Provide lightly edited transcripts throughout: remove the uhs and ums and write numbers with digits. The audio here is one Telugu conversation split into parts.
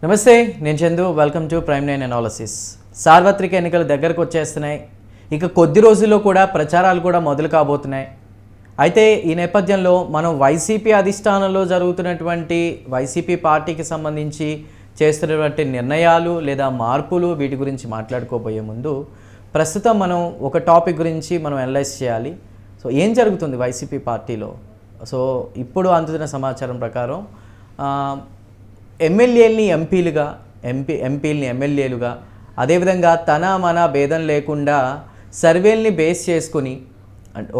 నమస్తే, నేను Chandu. Welcome to prime 9 analysis. సార్వత్రిక ఎన్నికలు దగ్గరకు వచ్చేస్తున్నాయి. ఇక కొద్ది రోజుల్లో కూడా ప్రచారాలు కూడా మొదలు కాబోతున్నాయి. అయితే ఈ నేపథ్యంలో మనం వైసీపీ అధిష్టానంలో జరుగుతున్నటువంటి వైసీపీ పార్టీకి సంబంధించి చేస్తున్నటువంటి నిర్ణయాలు లేదా మార్పులు వీటి గురించి మాట్లాడుకోబోయే ముందు ప్రస్తుతం మనం ఒక టాపిక్ గురించి మనం అనలైజ్ చేయాలి. సో ఏం జరుగుతుంది వైసీపీ పార్టీలో? సో ఇప్పుడు అందుతున్న సమాచారం ప్రకారం ఎమ్మెల్యేలని ఎంపీలుగా, ఎంపీలని ఎమ్మెల్యేలుగా, అదేవిధంగా తన మన భేదం లేకుండా సర్వేల్ని బేస్ చేసుకుని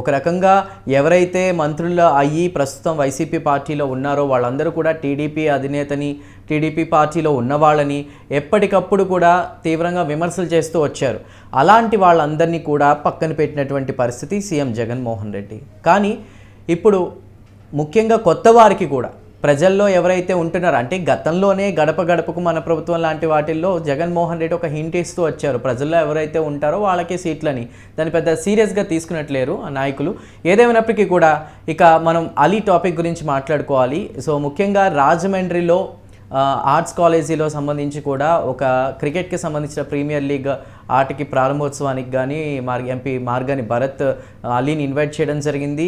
ఒక రకంగా ఎవరైతే మంత్రులు అయ్యి ప్రస్తుతం వైసీపీ పార్టీలో ఉన్నారో వాళ్ళందరూ కూడా టీడీపీ అధినేతని, టీడీపీ పార్టీలో ఉన్నవాళ్ళని ఎప్పటికప్పుడు కూడా తీవ్రంగా విమర్శలు చేస్తూ వచ్చారు. అలాంటి వాళ్ళందరినీ కూడా పక్కన పెట్టినటువంటి పరిస్థితి సీఎం జగన్మోహన్ రెడ్డి. కానీ ఇప్పుడు ముఖ్యంగా కొత్త వారికి కూడా ప్రజల్లో ఎవరైతే ఉంటున్నారో, అంటే గతంలోనే గడప గడపకు మన ప్రభుత్వం లాంటి వాటిల్లో జగన్మోహన్ రెడ్డి ఒక హింట్ ఇస్తూ వచ్చారు. ప్రజల్లో ఎవరైతే ఉంటారో వాళ్ళకే సీట్లని, దాన్ని పెద్ద సీరియస్గా తీసుకున్నట్లేరు ఆ నాయకులు. ఏదేమైనప్పటికీ కూడా ఇక మనం అలీ టాపిక్ గురించి మాట్లాడుకోవాలి. సో ముఖ్యంగా రాజమండ్రిలో ఆర్ట్స్ కాలేజీలో సంబంధించి కూడా ఒక క్రికెట్కి సంబంధించిన ప్రీమియర్ లీగ్ ఆటకి ప్రారంభోత్సవానికి కానీ ఎంపీ మార్గాని భరత్ అలీని ఇన్వైట్ చేయడం జరిగింది.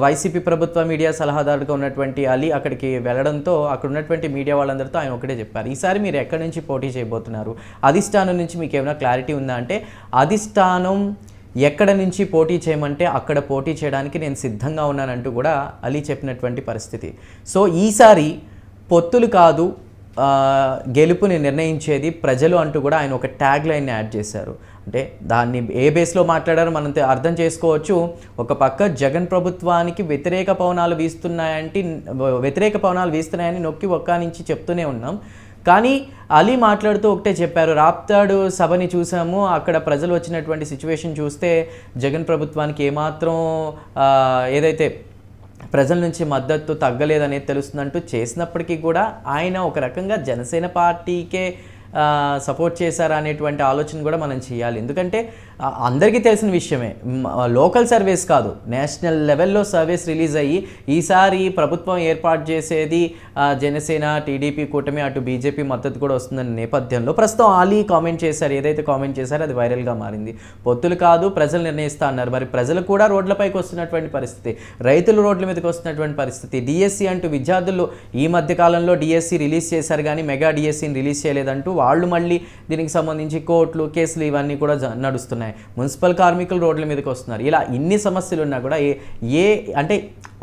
వైసీపీ ప్రభుత్వ మీడియా సలహాదారుగా ఉన్నటువంటి అలీ అక్కడికి వెళ్ళడంతో అక్కడ ఉన్నటువంటి మీడియా వాళ్ళందరితో ఆయన ఒకటే చెప్పారు, ఈసారి మీరు ఎక్కడి నుంచి పోటీ చేయబోతున్నారు, అధిష్టానం నుంచి మీకు ఏమైనా క్లారిటీ ఉందా అంటే, అధిష్టానం ఎక్కడ నుంచి పోటీ చేయమంటే అక్కడ పోటీ చేయడానికి నేను సిద్ధంగా ఉన్నానంటూ కూడా అలీ చెప్పినటువంటి పరిస్థితి. సో ఈసారి పొత్తులు కాదు గెలుపుని నిర్ణయించేది ప్రజలు అంటూ కూడా ఆయన ఒక ట్యాగ్ లైన్ని యాడ్ చేశారు. అంటే దాన్ని ఏ బేస్లో మాట్లాడారో మనం అర్థం చేసుకోవచ్చు. ఒక పక్క జగన్ ప్రభుత్వానికి వ్యతిరేక పవనాలు వీస్తున్నాయని నొక్కి ఒక్క నుంచి చెప్తూనే ఉన్నాం. కానీ అలీ మాట్లాడుతూ ఒకటే చెప్పారు, రాప్తాడు సభని చూసాము, అక్కడ ప్రజలు వచ్చినటువంటి సిచ్యువేషన్ చూస్తే జగన్ ప్రభుత్వానికి ఏమాత్రం ఏదైతే ప్రజల నుంచి మద్దతు తగ్గలేదనేది తెలుస్తుందంటూ చేసినప్పటికీ కూడా ఆయన ఒక రకంగా జనసేన పార్టీకే సపోర్ట్ చేశారా అనేటువంటి ఆలోచన కూడా మనం చేయాలి. ఎందుకంటే అందరికీ తెలిసిన విషయమే, లోకల్ సర్వేస్ కాదు, నేషనల్ లెవెల్లో సర్వేస్ రిలీజ్ అయ్యి ఈసారి ప్రభుత్వం ఏర్పాటు చేసేది జనసేన, టీడీపీ కూటమి, అటు బీజేపీ మద్దతు కూడా వస్తుందన్న నేపథ్యంలో ప్రస్తుతం అలీ కామెంట్ చేశారు. ఏదైతే కామెంట్ చేశారో అది వైరల్గా మారింది. పొత్తులు కాదు ప్రజలు నిర్ణయిస్తా అన్నారు. మరి ప్రజలు కూడా రోడ్లపైకి వస్తున్నటువంటి పరిస్థితి, రైతులు రోడ్ల మీదకి వస్తున్నటువంటి పరిస్థితి. డిఎస్సి అంటూ విద్యార్థులు ఈ మధ్య కాలంలో డిఎస్సి రిలీజ్ చేశారు కానీ మెగా డిఎస్సిని రిలీజ్ చేయలేదంటూ వాళ్ళు మళ్ళీ దీనికి సంబంధించి కోర్టులు, కేసులు ఇవన్నీ కూడా నడుస్తున్నాయి. మున్సిపల్ కార్మికులు రోడ్ల మీదకి వస్తున్నారు. ఇలా ఇన్ని సమస్యలు ఉన్నా కూడా అంటే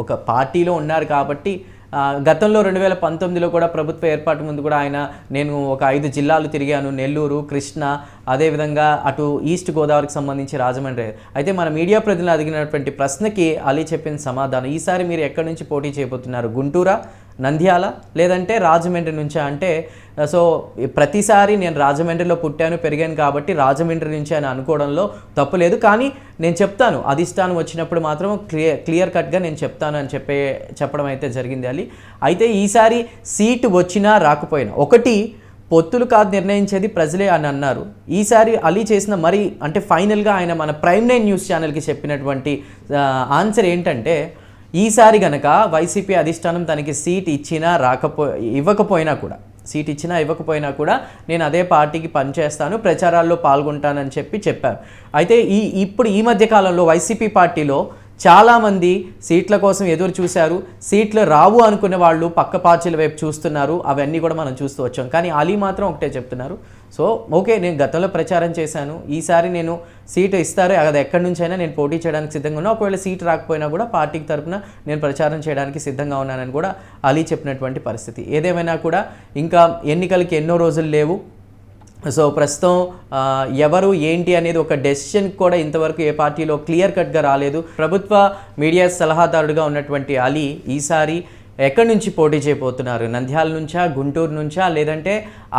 ఒక పార్టీలో ఉన్నారు కాబట్టి గతంలో 2019లో కూడా ప్రభుత్వ ఏర్పాటు ముందు కూడా నేను ఒక 5 జిల్లాలు తిరిగాను, నెల్లూరు, కృష్ణా, అదేవిధంగా అటు ఈస్ట్ గోదావరికి సంబంధించి రాజమండ్రి. అయితే మన మీడియా ప్రతినిధులు అడిగినటువంటి ప్రశ్నకి అలీ చెప్పిన సమాధానం, ఈసారి మీరు ఎక్కడి నుంచి పోటీ చేయబోతున్నారు, గుంటూరా, నంద్యాల లేదంటే రాజమండ్రి నుంచా అంటే, సో ప్రతిసారి నేను రాజమండ్రిలో పుట్టాను పెరిగాను కాబట్టి రాజమండ్రి నుంచి అని అనుకోవడంలో తప్పు లేదు. కానీ నేను చెప్తాను, అధిష్టానం వచ్చినప్పుడు మాత్రం క్లియర్ కట్గా నేను చెప్తాను అని చెప్పడం అయితే జరిగింది అలీ. అయితే ఈసారి సీటు వచ్చినా రాకపోయినా ఒకటి పొత్తులు కాదు నిర్ణయించేది ప్రజలే అని అన్నారు. ఈసారి అలీ చేసిన అంటే ఫైనల్గా ఆయన మన ప్రైమ్ 9 న్యూస్ ఛానల్కి చెప్పినటువంటి ఆన్సర్ ఏంటంటే, ఈసారి గనక వైసీపీ అధిష్టానం తనకి సీట్ ఇచ్చినా ఇవ్వకపోయినా కూడా నేను అదే పార్టీకి పనిచేస్తాను, ప్రచారాల్లో పాల్గొంటానని చెప్పారు. అయితే ఇప్పుడు ఈ మధ్య కాలంలో వైసీపీ పార్టీలో చాలామంది సీట్ల కోసం ఎదురు చూశారు. సీట్లు రావు అనుకునే వాళ్ళు పక్క పార్టీల వైపు చూస్తున్నారు. అవన్నీ కూడా మనం చూస్తూ వచ్చాం. కానీ అలీ మాత్రం ఒకటే చెప్తున్నారు, సో ఓకే నేను గతంలో ప్రచారం చేశాను, ఈసారి నేను సీటు ఇస్తారు అది ఎక్కడి నుంచైనా నేను పోటీ చేయడానికి సిద్ధంగా ఉన్నా, ఒకవేళ సీటు రాకపోయినా కూడా పార్టీకి తరఫున నేను ప్రచారం చేయడానికి సిద్ధంగా ఉన్నానని కూడా అలీ చెప్పినటువంటి పరిస్థితి. ఏదేమైనా కూడా ఇంకా ఎన్నికలకి ఎన్నో రోజులు లేవు. సో ప్రస్తుతం ఎవరు ఏంటి అనేది ఒక డెసిషన్ కూడా ఇంతవరకు ఏ పార్టీలో క్లియర్ కట్గా రాలేదు. ప్రభుత్వ మీడియా సలహాదారుడుగా ఉన్నటువంటి అలీ ఈసారి ఎక్కడి నుంచి పోటీ చేయబోతున్నారు, నంద్యాల నుంచా, గుంటూరు నుంచా, లేదంటే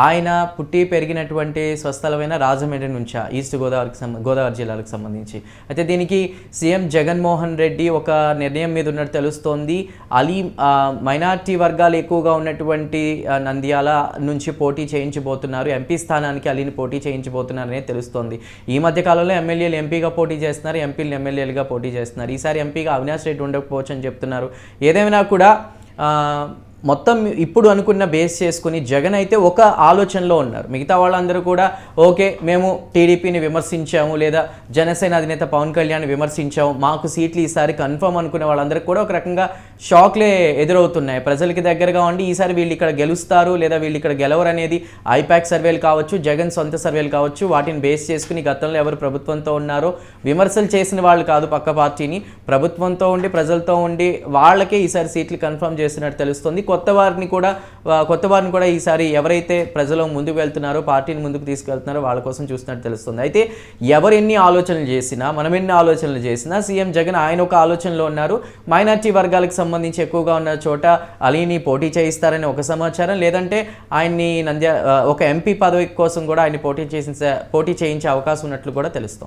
ఆయన పుట్టి పెరిగినటువంటి స్వస్థలమైన రాజమండ్రి నుంచా, ఈస్ట్ గోదావరి జిల్లాలకు సంబంధించి. అయితే దీనికి సీఎం జగన్మోహన్ రెడ్డి ఒక నిర్ణయం మీద ఉన్నట్టు తెలుస్తోంది. అలీ మైనార్టీ వర్గాలు ఎక్కువగా ఉన్నటువంటి నంద్యాల నుంచి పోటీ చేయించబోతున్నారు, ఎంపీ స్థానానికి అలీని పోటీ చేయించబోతున్నారనే తెలుస్తోంది. ఈ మధ్యకాలంలో ఎమ్మెల్యేలు ఎంపీగా పోటీ చేస్తున్నారు, ఎంపీలు ఎమ్మెల్యేలుగా పోటీ చేస్తున్నారు. ఈసారి ఎంపీగా అవినాష్ రెడ్డి ఉండకపోవచ్చు అని చెప్తున్నారు. ఏదేమైనా కూడా మొత్తం ఇప్పుడు అనుకున్న బేస్ చేసుకుని జగన్ అయితే ఒక ఆలోచనలో ఉన్నారు. మిగతా వాళ్ళందరూ కూడా ఓకే మేము టీడీపీని విమర్శించాము లేదా జనసేన అధినేత పవన్ కళ్యాణ్ విమర్శించాము, మాకు సీట్లు ఈసారి కన్ఫర్మ్ అనుకునే వాళ్ళందరికీ కూడా ఒక రకంగా షాక్లే ఎదురవుతున్నాయి. ప్రజలకి దగ్గరగా ఉండి ఈసారి వీళ్ళు ఇక్కడ గెలుస్తారు లేదా వీళ్ళు ఇక్కడ గెలవరు అనేది ఐపాక్ సర్వేలు కావచ్చు, జగన్ సొంత సర్వేలు కావచ్చు, వాటిని బేస్ చేసుకుని గతంలో ఎవరు ప్రభుత్వంతో ఉన్నారో విమర్శలు చేసిన వాళ్ళు కాదు, పక్క పార్టీని ప్రభుత్వంతో ఉండి ప్రజలతో ఉండి వాళ్ళకే ఈసారి సీట్లు కన్ఫర్మ్ చేసినట్టు తెలుస్తుంది. కొత్త వారిని కూడా ఈసారి ఎవరైతే ప్రజలు ముందుకు వెళ్తున్నారో, పార్టీని ముందుకు తీసుకెళ్తున్నారో వాళ్ళ కోసం చూసినట్టు తెలుస్తుంది. అయితే ఎవరు ఎన్ని ఆలోచనలు చేసినా, మనం ఎన్ని ఆలోచనలు చేసినా సీఎం జగన్ ఆయన ఒక ఆలోచనలో ఉన్నారు. మైనారిటీ వర్గాలకు సంబంధించి ఎక్కువగా ఉన్న చోట అలీని పోటీ చేయిస్తారని ఒక సమాచారం, లేదంటే ఆయన్ని ఒక ఎంపీ పదవి కోసం కూడా ఆయన పోటీ చేయించే అవకాశం ఉన్నట్లు కూడా తెలుస్తోంది.